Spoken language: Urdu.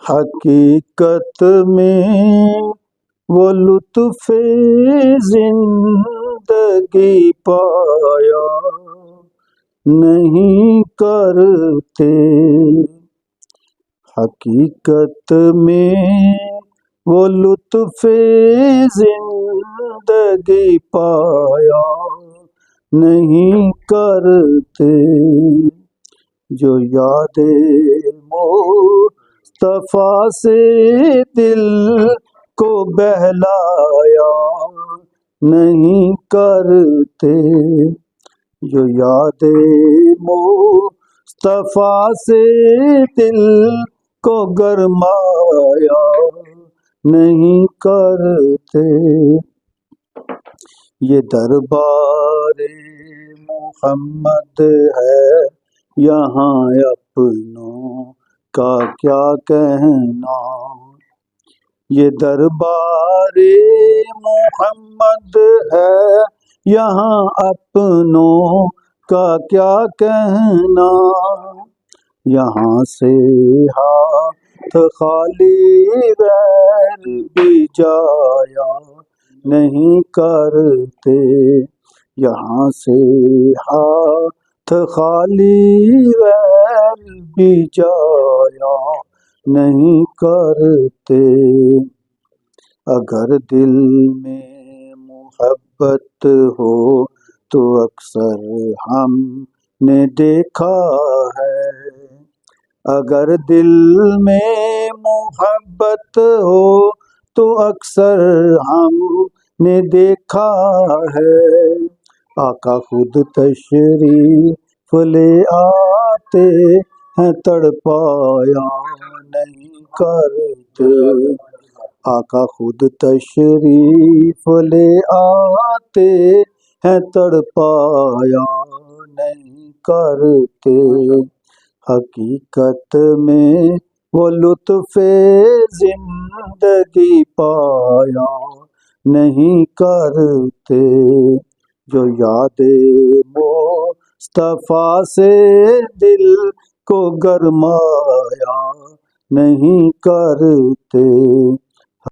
حقیقت میں وہ لطف زندگی پایا نہیں کرتے، حقیقت میں وہ لطف زندگی پایا نہیں کرتے، جو یاد مصطفیٰ سے دل کو بہلایا نہیں کرتے، جو یاد مصطفیٰ سے دل کو گرمایا نہیں کرتے۔ یہ دربار محمد ہے، یہاں اپنوں کا کیا کہنا، یہ دربار محمد ہے، یہاں اپنوں کا کیا کہنا، یہاں سے ہاتھ خالی غیر بھی جایا نہیں کرتے، یہاں سے ہاتھ خالی غیر بھی جایا نہیں کرتے۔ اگر دل میں محبت ہو تو اکثر ہم نے دیکھا ہے، اگر دل میں محبت ہو تو اکثر ہم نے دیکھا ہے، آقا خود تشریف لے آتے ہیں تڑپایا نہیں کرتے، آقا خود تشریف لے آتے ہیں تڑپایا نہیں کرتے، حقیقت میں وہ لطف زندگی پایا نہیں کرتے، جو یاد مصطفیٰ سے دل کو گرمایا نہیں کرتے۔